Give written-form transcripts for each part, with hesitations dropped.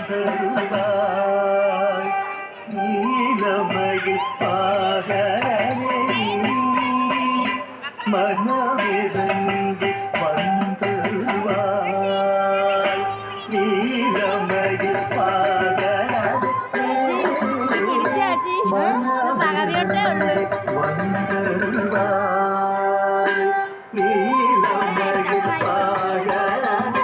தருவாய் நீலமயில் பாகரே மனமிறங்கி வந்தருவாய் நீலமயில் பாகரே மனமிறங்கி வந்தருவாய் நீலமயில் பாகரே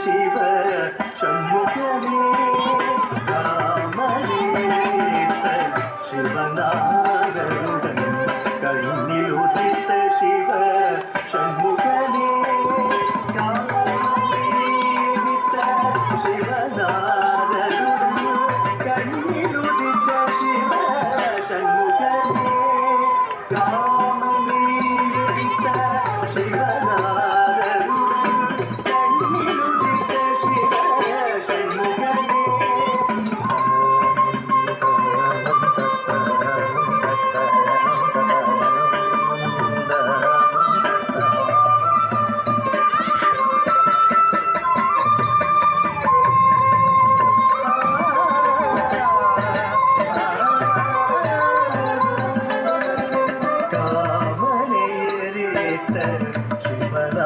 ಶಿವ ಷಣ್ಮುಖನೇ ಕಾಮನೇತ ಶಿವನಾದರುಡನ್ ಕಣ್ಣಿಲುದಿತ ಶಿವ ಷಣ್ಮುಖನೇ ಕಾಮನೇತ ಶಿವನಾದರುಡನ್ ಕಣ್ಣಿಲುದಿತ ಶಿವ ಷಣ್ಮುಖನೇ ಕಾಮನೇತ ಶಿವನಾದರುಡನ್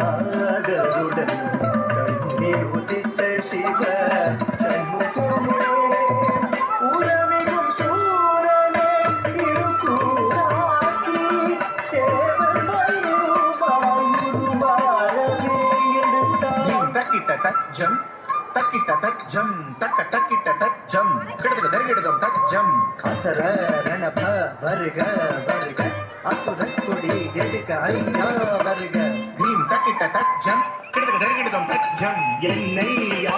ಶಿವನಾದರುಡನ್ ಕಣ್ಣಿಲುದಿತ ಶಿವ ಷಣ್ಮುಖನೇ உறவிடும் சூரனே இருக்கூறாக்கி சேவல் மயிருமாயுருமாறவே எடுத்தான் தக்கிட்ட தஜம் தக்கிட்ட தஜம் தக்க தக்கிட்ட தஜம் கிடதுக்கு தருகிடுதம் தஜம் அசர ரணப வருக வருக அசுர கொடி எடுக்க ஐயா வருக பீம் தக்கிட்ட தஜம் கிடதுக்கு தருகிடுதம் தஜம் என்னை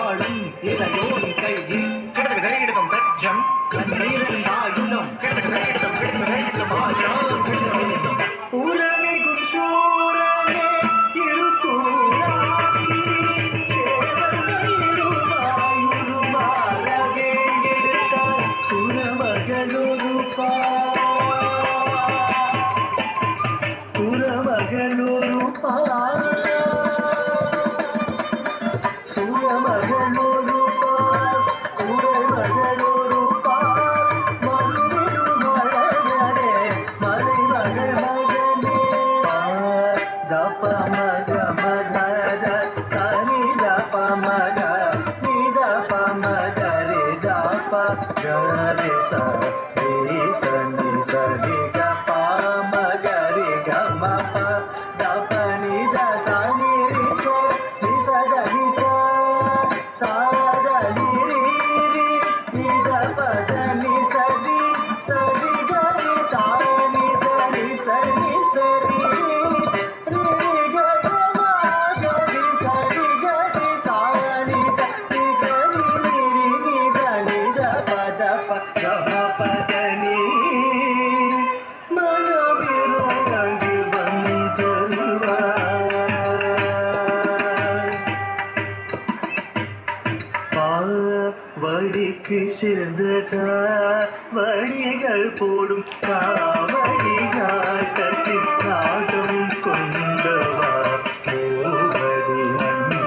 ஆளும் இளையோன் கையில் கிடதுக்கு தருகிடுதம் தஜம் கண்ணீரின் ஆயுதம் கிடதுக்கு தருகிடுதம் ஆயுதம் உறவிகும் சூரனே இருக்கூறாக்கி சேவலுமாயுருமாறவே எடுத்தார் சுரமகளொரு புறமகளொரு சுரமகளொரு உறமகளொரு மறுவிடும் மழகனே மலைமகள் மகனே தப மக மத சனி தப மக நி தப மக ரே தப கரே சரி சனி சரி க ப மக ரே க ம ப தப நி த சனி ரி ச நி ச க நி ச சா க நி ரி ரி நி த ப த நி ச ரி ச ரி க ரி சா நி த நி ச நி ச ரி ரி க க ம க ரி ச ரி க ரி சா நி த ரி க ரி நி ரி நி த நி த ப த ப க ம ப த நி மனமிறங்கி வந்தருவாய் பாவடிக்கு சேர்ந்த வடிகள் போடும் காவடி காட்டத்தில் நாட்டம் கொண்டவா மூவடி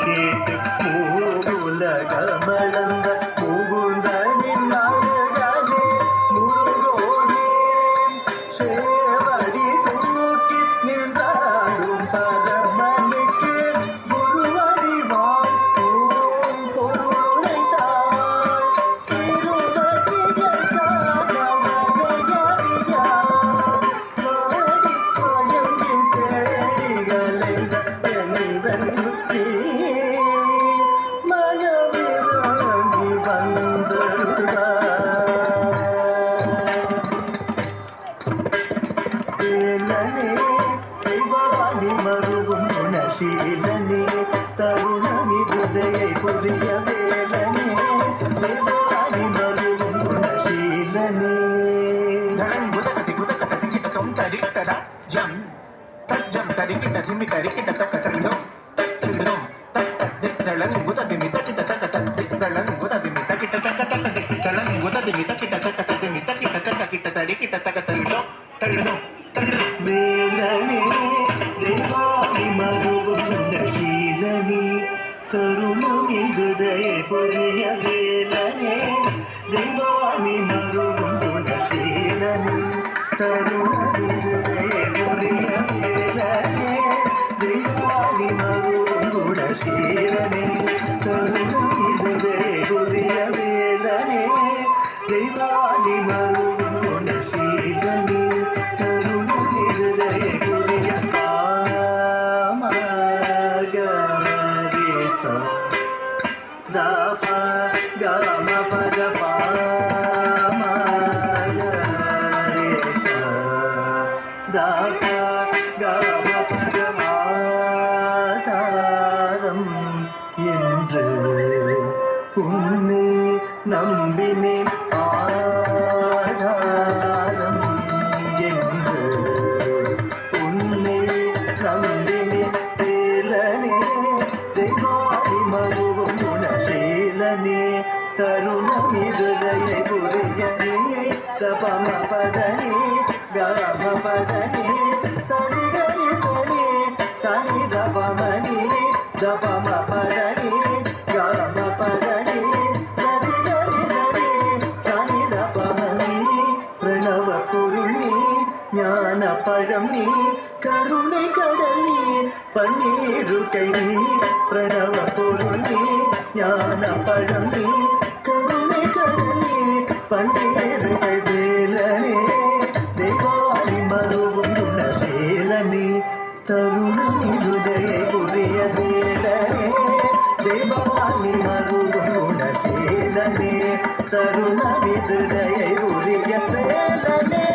கேட்டு மூவுலகமளந்த முகுந்தனின் நாயகனே முருகோனே சேவடி தூக்கி மருவும் குணசீலனே தருணமிகுதையை புரிய வேலனே தேவாதி மருவும் குணசீலனே தடங்குதகதி குதகதி கிட்டதும் தரிக்கிட்டதா ஜம் தஜ்ஜம் தரிக்கிட்ட திமி தரிக்கிட்ட தக்க தரிதோம் தரிதோம் தளங்குததி மிதக்கிட்ட தக்க தளங்குததி மிதக்கிட்ட தக்க தக்க தளங்குததி மிதக்கிட்ட தக்க தக்க மிதக்கிட்ட தக்க கிட்ட தரிக்கிட்ட தக்க தரிதோம் தரிதோம் தரிதோம் வேலனே தேவாதி மருவும் குணசீலனே தருணமிகுதையை புரிய வேலனே தேவாதி மருவும் குணசீலனே தருணமிகுதையை புரிய வேலனே தேவாதி மருவும் குணசீலனே தருணமிகுதையை புரிய வேலனே தேவாதி மருவும் குணசீலனே தருணமிகுதையை புரிய காமகரேசா தாப காம பத பாமகரேசா தாப காம பத ஆதாரம் என்று உன்னை நம்பினேன் ஆதாரம் என்று உன்னை நம்பினேன் வேலனே தெய்வாதி மருவும் குணசீலனே தருணமிகுதையை புரியனே தபம பதனே கம பதனே சரி கரி சரி சரி தபமணி தபம பதனே கம பதனே சரி கரி சரி சரி தபமணி பிரணவ பொருளே ஞான பழம் நீ கருணை கடல் நீ பன்னீரு கை நீ பிரணவ பொருள் நீ ஞான பழம் நீ கருணை கடல் நீ பன்னீரு கை வேலனே தேவாதி மருவும் குணசீலனே தருணமிகுதையை புரிய வேலனே தேவாதி மருவும் குணசீலனே தருணமிகுதையை புரிய வேலனே